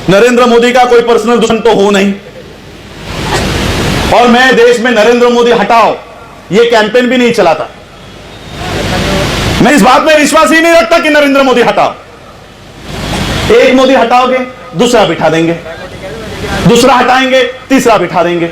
नरेंद्र मोदी का कोई पर्सनल दुश्मन तो हो नहीं, और मैं देश में नरेंद्र मोदी हटाओ ये कैंपेन भी नहीं चलाता। मैं इस बात में विश्वास ही नहीं रखता कि नरेंद्र मोदी हटाओ। एक मोदी हटाओगे दूसरा बिठा देंगे, दूसरा हटाएंगे तीसरा बिठा देंगे।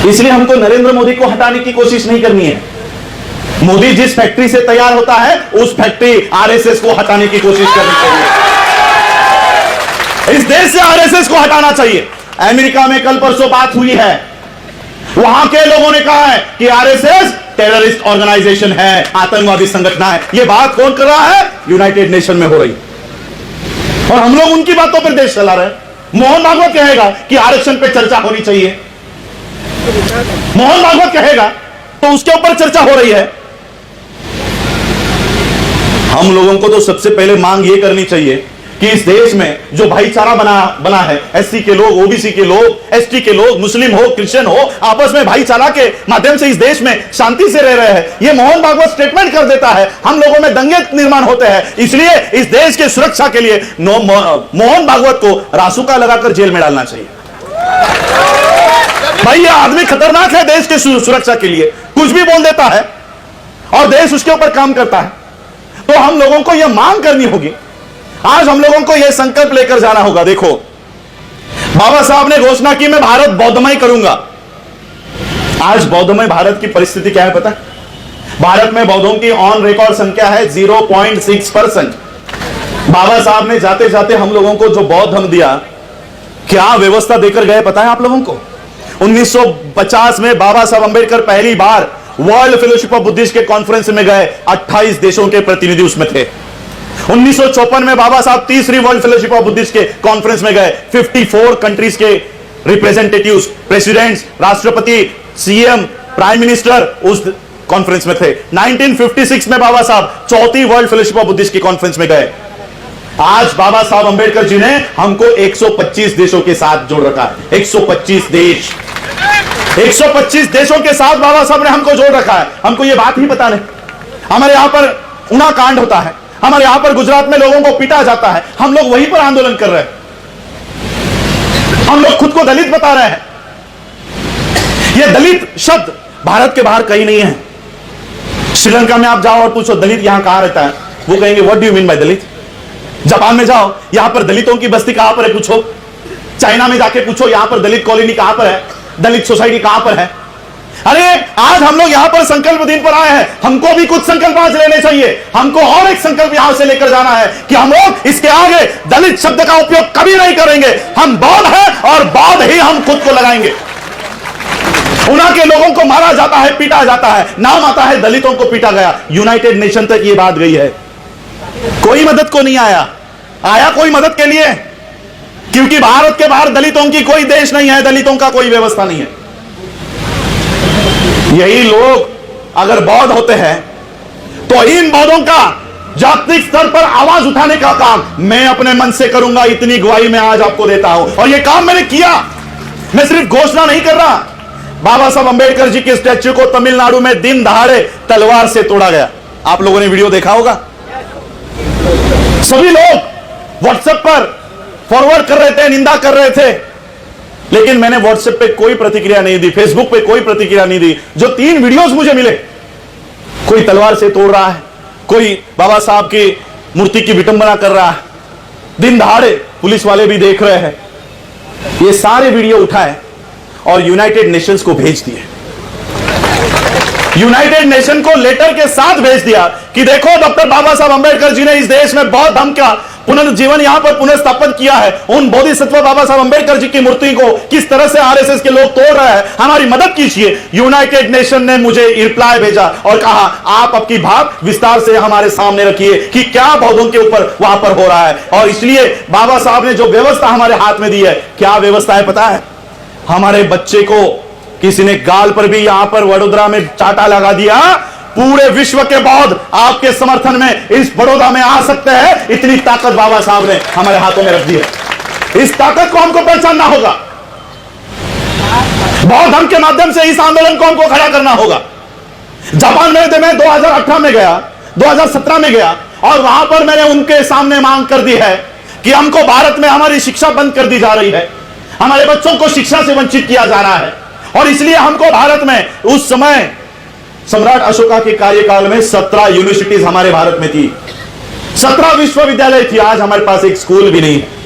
इसलिए हमको नरेंद्र मोदी को हटाने की कोशिश नहीं करनी है। मोदी जिस फैक्ट्री से तैयार होता है उस फैक्ट्री आरएसएस को हटाने की कोशिश करनी चाहिए। इस देश से आरएसएस को हटाना चाहिए। अमेरिका में कल परसों बात हुई है, वहां के लोगों ने कहा है कि आरएसएस टेररिस्ट ऑर्गेनाइजेशन है, आतंकवादी संगठन है। यह बात कौन कर रहा है? यूनाइटेड नेशन में हो रही, और हम लोग उनकी बातों पर देश चला रहे हैं। मोहन भागवत कहेगा कि आरक्षण पे चर्चा होनी चाहिए, मोहन भागवत कहेगा तो उसके ऊपर चर्चा हो रही है। हम लोगों को तो सबसे पहले मांग यह करनी चाहिए कि इस देश में जो भाईचारा बना है, एससी के लोग, ओबीसी के लोग, एसटी के लोग, मुस्लिम हो, क्रिश्चियन हो, आपस में भाईचारा के माध्यम से इस देश में शांति से रह रहे हैं। यह मोहन भागवत स्टेटमेंट कर देता है, हम लोगों में दंगे निर्माण होते हैं। इसलिए इस देश के सुरक्षा के लिए मोहन भागवत को रासुका लगाकर जेल में डालना चाहिए। भाई यह आदमी खतरनाक है देश के सुरक्षा के लिए, कुछ भी बोल देता है और देश उसके ऊपर काम करता है। तो हम लोगों को यह मांग करनी होगी, आज हम लोगों को यह संकल्प लेकर जाना होगा। देखो, बाबा साहब ने घोषणा की मैं भारत बौद्धमय करूंगा। आज बौद्धमय भारत की परिस्थिति क्या है पता? भारत में बौद्धों की ऑन रिकॉर्ड संख्या है 0.6%। बाबा साहब ने जाते जाते हम लोगों को जो बौद्ध धर्म दिया, क्या व्यवस्था देकर गए पता है आप लोगों को? 1950 में बाबा साहब अंबेडकर पहली बार वर्ल्ड फेलोशिप ऑफ बुद्धिस्ट के कॉन्फ्रेंस में गए, 28 देशों के प्रतिनिधि उसमें थे। 1954 में बाबा साहब तीसरी वर्ल्ड फेलोशिप ऑफ बुद्धिस्ट के कॉन्फ्रेंस में गए, 54 कंट्रीज के रिप्रेजेंटेटिव्स, प्रेसिडेंट्स, राष्ट्रपति, सीएम, प्राइम मिनिस्टर उस कॉन्फ्रेंस में थे। 1956 में बाबा साहब चौथी वर्ल्ड फेलोशिप ऑफ बुद्धिस्ट की कॉन्फ्रेंस में गए। आज बाबा साहब अंबेडकर जी ने हमको 125 देशों के साथ जोड़ रखा है। 125 देश, 125 देशों के साथ बाबा साहब ने हमको जोड़ रखा है। हमको यह बात ही पता नहीं। हमारे यहां पर उना कांड होता है, हमारे यहां पर गुजरात में लोगों को पीटा जाता है, हम लोग वहीं पर आंदोलन कर रहे हैं। हम लोग खुद को दलित बता रहे हैं। यह दलित शब्द भारत के बाहर कहीं नहीं है। श्रीलंका में आप जाओ और पूछो दलित यहां कहां रहता है, वो कहेंगे what do you mean by Dalit. Japan में जाओ, यहां पर दलितों की बस्ती कहां पर है पूछो। चाइना में जाके पूछो यहां पर दलित कॉलोनी कहां पर है, दलित सोसाइटी कहां पर है। अरे आज हम लोग यहां पर संकल्प दिन पर आए हैं, हमको भी कुछ संकल्प आज लेने चाहिए। हमको और एक संकल्प यहां से लेकर जाना है कि हम लोग इसके आगे दलित शब्द का उपयोग कभी नहीं करेंगे। हम बौद्ध हैं और बौद्ध ही हम खुद को लगाएंगे। उना के लोगों को मारा जाता है, पीटा जाता है, नाम आता है दलितों को पीटा गया। यूनाइटेड नेशन तक ये बात गई है, कोई मदद को नहीं आया कोई मदद के लिए, क्योंकि भारत के बाहर दलितों की कोई देश नहीं है, दलितों का कोई व्यवस्था नहीं है। यही लोग अगर बौद्ध होते हैं तो इन बौद्धों का जागतिक स्तर पर आवाज उठाने का काम मैं अपने मन से करूंगा। इतनी गवाही मैं आज आपको देता हूं, और यह काम मैंने किया। मैं सिर्फ घोषणा नहीं कर रहा। बाबा साहब अंबेडकर जी के स्टैच्यू को तमिलनाडु में दिन दहाड़े तलवार से तोड़ा गया। आप लोगों ने वीडियो देखा होगा। सभी लोग व्हाट्सएप पर फॉरवर्ड कर रहे थे, निंदा कर रहे थे, लेकिन मैंने व्हाट्सएप पे कोई प्रतिक्रिया नहीं दी, फेसबुक पे कोई प्रतिक्रिया नहीं दी। जो 3 वीडियोस मुझे मिले, कोई तलवार से तोड़ रहा है, कोई बाबा साहब की मूर्ति की विटंबना कर रहा है, दिन दहाड़े पुलिस वाले भी देख रहे हैं। ये सारे वीडियो उठाए और यूनाइटेड नेशंस को भेज दिए। यूनाइटेड नेशन को लेटर के साथ भेज दिया कि देखो डॉक्टर बाबा साहब अंबेडकर जी ने इस देश में बौद्ध धर्म का पुनर्जीवन यहां पर पुनर्स्थापित किया है। उन बोधिसत्व बाबा साहब अंबेडकर जी की मूर्ति को किस तरह से आरएसएस के लोग तोड़ रहे हैं, हमारी मदद कीजिए। यूनाइटेड नेशन ने मुझे रिप्लाई भेजा और कहा आप आपकी बात विस्तार से हमारे सामने रखिए कि क्या बौद्धों के ऊपर वहां पर हो रहा है। और इसलिए बाबा साहब ने जो व्यवस्था हमारे हाथ में दी है, क्या व्यवस्था है पता है? हमारे बच्चे को किसी ने गाल पर भी यहां पर वडोदरा में चाटा लगा दिया। पूरे विश्व के बौद्ध आपके समर्थन में इस बड़ौदा में आ सकते हैं, इतनी ताकत बाबा साहब ने हमारे हाथों में रख दी है। इस ताकत को हमको पहचानना होगा। बौद्ध धर्म के माध्यम से इस आंदोलन को हमको खड़ा करना होगा। जापान में 2018 में गया, 2017 में गया, और वहां पर मैंने उनके सामने मांग कर दी है कि हमको भारत में हमारी शिक्षा बंद कर दी जा रही है, हमारे बच्चों को शिक्षा से वंचित किया जा रहा है। और इसलिए हमको भारत में उस समय सम्राट अशोका के कार्यकाल में 17 यूनिवर्सिटीज हमारे भारत में थी, 17 विश्वविद्यालय थी। आज हमारे पास एक स्कूल भी नहीं है।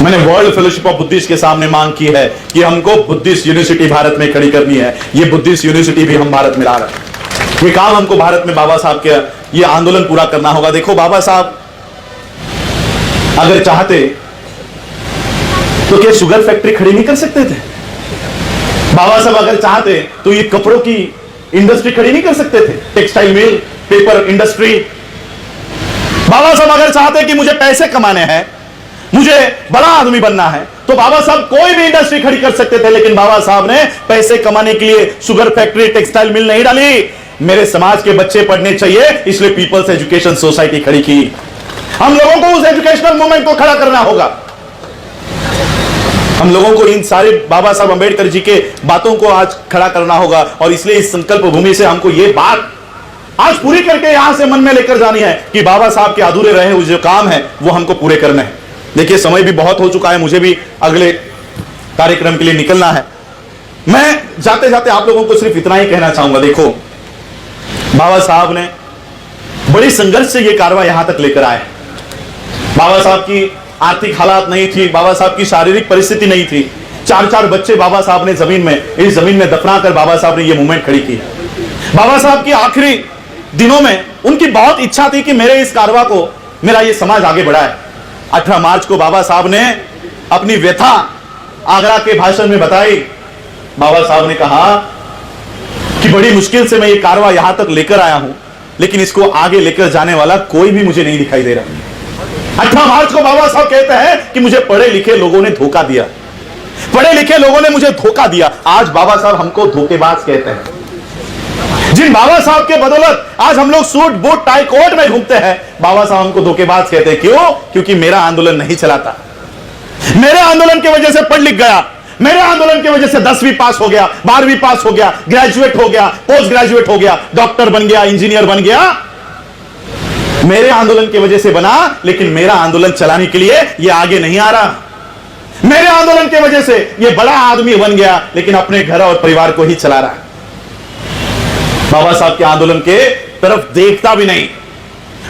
मैंने वर्ल्ड फेलोशिप ऑफ बुद्धिस्ट के सामने मांग की है कि हमको बुद्धिस्ट यूनिवर्सिटी भारत में खड़ी करनी है। ये बुद्धिस्ट यूनिवर्सिटी भी हम भारत में ला रहे हैं। ये काम हमको भारत में बाबा साहब के ये आंदोलन पूरा करना होगा। देखो, बाबा साहब अगर चाहते तो क्या शुगर फैक्ट्री खड़ी नहीं कर सकते थे? बाबा साहब अगर चाहते तो ये कपड़ों की इंडस्ट्री खड़ी नहीं कर सकते थे? Textile mill, paper industry. Baba Saheb अगर चाहते कि मुझे पैसे कमाने हैं, मुझे बड़ा आदमी बनना है, तो बाबा साहब कोई भी इंडस्ट्री खड़ी कर सकते थे। लेकिन बाबा साहब ने पैसे कमाने के लिए शुगर फैक्ट्री, टेक्सटाइल मिल नहीं डाली। मेरे समाज के बच्चे पढ़ने चाहिए, इसलिए पीपल्स एजुकेशन सोसाइटी खड़ी की। हम लोगों को उस एजुकेशनल मूवमेंट को खड़ा करना होगा। हम लोगों को इन सारे बाबा साहब अंबेडकर जी के बातों को आज खड़ा करना होगा। और इसलिए इस संकल्प भूमि से हमको ये बात आज पूरी करके यहां से मन में लेकर जानी है कि बाबा साहब के अधूरे रहे हुए जो काम है वो हमको पूरे करने हैं। देखिए, समय भी बहुत हो चुका है, मुझे भी अगले कार्यक्रम के लिए निकलना है। मैं जाते जाते आप लोगों को सिर्फ इतना ही कहना चाहूंगा। देखो, बाबा साहब ने बड़ी संघर्ष से ये कार्रवाई यहां तक लेकर आए। बाबा साहब की आर्थिक हालात नहीं थी, बाबा साहब की शारीरिक परिस्थिति नहीं थी। 4-4 बच्चे बाबा साहब ने इस जमीन में दफना कर बाबा साहब ने ये मूवमेंट खड़ी की। बाबा साहब की आखिरी दिनों में उनकी बहुत इच्छा थी कि मेरे इस कारवा को, मेरा ये समाज आगे बढ़ाए। 18 मार्च को बाबा साहब ने अपनी व्यथा आगरा के भाषण में बताई। बाबा साहब ने कहा कि बड़ी मुश्किल से मैं ये कारवा यहां तक लेकर आया हूं, लेकिन इसको आगे लेकर जाने वाला कोई भी मुझे नहीं दिखाई दे रहा। 18 मार्च को बाबा साहब कहते हैं कि मुझे पढ़े लिखे लोगों ने धोखा दिया, पढ़े लिखे लोगों ने मुझे धोखा दिया। आज बाबा साहब हमको धोखेबाज कहते हैं। जिन बाबा साहब के बदौलत आज हम लोग सूट बूट टाई कोट में घूमते हैं, बाबा साहब हमको धोखेबाज कहते हैं। क्यों? क्योंकि मेरा आंदोलन नहीं चलाता। मेरे आंदोलन की वजह से पढ़ लिख गया, मेरे आंदोलन की वजह से 10वीं पास हो गया, 12वीं पास हो गया, ग्रेजुएट हो गया, पोस्ट ग्रेजुएट हो गया, डॉक्टर बन गया, इंजीनियर बन गया। मेरे आंदोलन की वजह से बना, लेकिन मेरा आंदोलन चलाने के लिए ये आगे नहीं आ रहा। मेरे आंदोलन की वजह से ये बड़ा आदमी बन गया, लेकिन अपने घर और परिवार को ही चला रहा है। बाबा साहब के आंदोलन के तरफ देखता भी नहीं।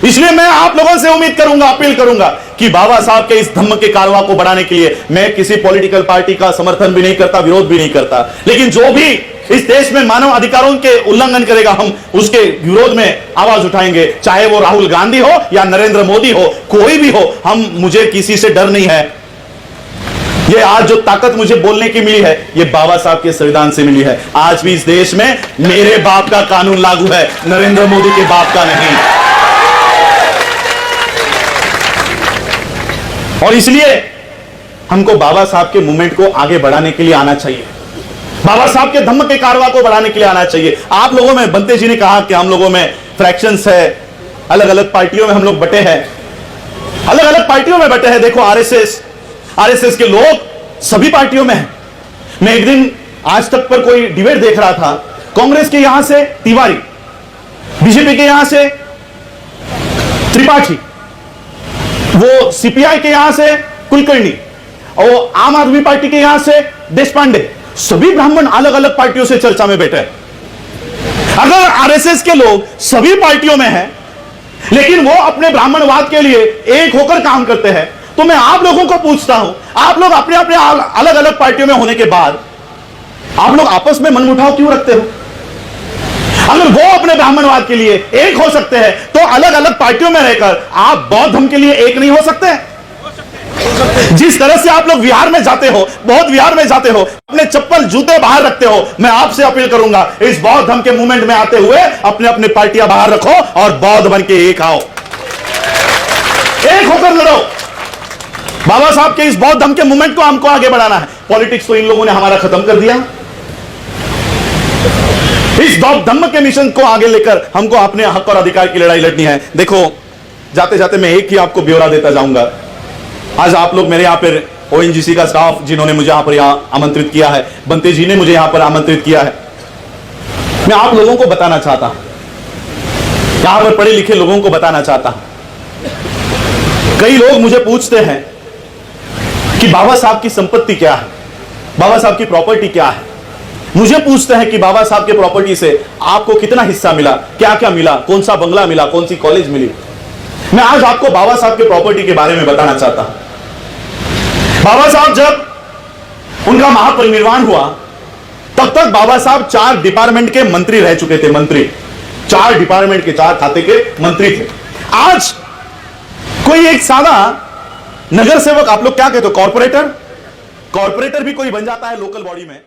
इसलिए मैं आप लोगों से उम्मीद करूंगा, अपील करूंगा कि बाबा साहब के इस धम्म के कारवा को बढ़ाने के लिए मैं किसी पॉलिटिकल पार्टी का समर्थन भी नहीं करता, विरोध भी नहीं करता, लेकिन जो भी इस देश में मानव अधिकारों के उल्लंघन करेगा, हम उसके विरोध में आवाज उठाएंगे। चाहे वो राहुल गांधी हो या नरेंद्र मोदी हो, कोई भी हो, मुझे किसी से डर नहीं है। ये आज जो ताकत मुझे बोलने की मिली है, ये बाबा साहब के संविधान से मिली है। आज भी इस देश में मेरे बाप का कानून लागू है, नरेंद्र मोदी के बाप का नहीं। और इसलिए हमको बाबा साहब के मूवमेंट को आगे बढ़ाने के लिए आना चाहिए, बाबा साहब के धम्म के कारवा को बढ़ाने के लिए आना चाहिए। आप लोगों में, बंते जी ने कहा कि हम लोगों में फ्रैक्शंस है, अलग अलग पार्टियों में हम लोग बटे हैं, अलग अलग पार्टियों में बटे हैं। देखो, आरएसएस के लोग सभी पार्टियों में हैं। मैं एक दिन आज तक पर कोई डिबेट देख रहा था, कांग्रेस के यहां से तिवारी, बीजेपी के यहां से त्रिपाठी, वो सीपीआई के यहां से कुलकर्णी, और आम आदमी पार्टी के यहां से देशपांडे। सभी ब्राह्मण अलग अलग पार्टियों से चर्चा में बैठे हैं। अगर आरएसएस के लोग सभी पार्टियों में हैं, लेकिन वो अपने ब्राह्मणवाद के लिए एक होकर काम करते हैं, तो मैं आप लोगों को पूछता हूं, आप लोग अपने अपने अलग अलग पार्टियों में होने के बाद आप लोग आपस में मनमुटाव क्यों रखते हो? अगर वो अपने ब्राह्मणवाद के लिए एक हो सकते हैं, तो अलग अलग पार्टियों में रहकर आप बौद्ध धर्म के लिए एक नहीं हो सकते? जिस तरह से आप लोग विहार में जाते हो, बौद्ध विहार में जाते हो, अपने चप्पल जूते बाहर रखते हो, मैं आपसे अपील करूंगा, इस बौद्ध धर्म के मूवमेंट में आते हुए अपने अपने पार्टियां बाहर रखो और बौद्ध बन के एक आओ, एक होकर लड़ो। बाबा साहब के इस बौद्ध धर्म के मूवमेंट को हमको आगे बढ़ाना है। पॉलिटिक्स तो इन लोगों ने हमारा खत्म कर दिया। इस बौद्ध धर्म के मिशन को आगे लेकर हमको अपने हक और अधिकार की लड़ाई लड़नी है। देखो, जाते जाते मैं एक ही आपको ब्यौरा देता जाऊंगा। आज आप लोग मेरे यहाँ पर ओएनजीसी का स्टाफ जिन्होंने मुझे यहाँ पर आमंत्रित किया है, बंते जी ने मुझे यहाँ पर आमंत्रित किया है, मैं आप लोगों को बताना चाहता हूं, यहाँ पर पढ़े लिखे लोगों को बताना चाहता हूं कई लोग मुझे पूछते हैं कि बाबा साहब की संपत्ति क्या है, बाबा साहब की प्रॉपर्टी क्या है। मुझे पूछते हैं कि बाबा साहब के प्रॉपर्टी से आपको कितना हिस्सा मिला, क्या क्या मिला, कौन सा बंगला मिला, कौन सी कॉलेज मिली। मैं आज आपको बाबा साहब के प्रॉपर्टी के बारे में बताना चाहता हूं। बाबा साहब जब उनका महापरिनिर्वाण हुआ तब तक बाबा साहब 4 डिपार्टमेंट के मंत्री रह चुके थे। मंत्री 4 डिपार्टमेंट के 4 खाते के मंत्री थे। आज कोई एक सादा नगर सेवक, आप लोग क्या कहते हो, कॉर्पोरेटर भी कोई बन जाता है लोकल बॉडी में।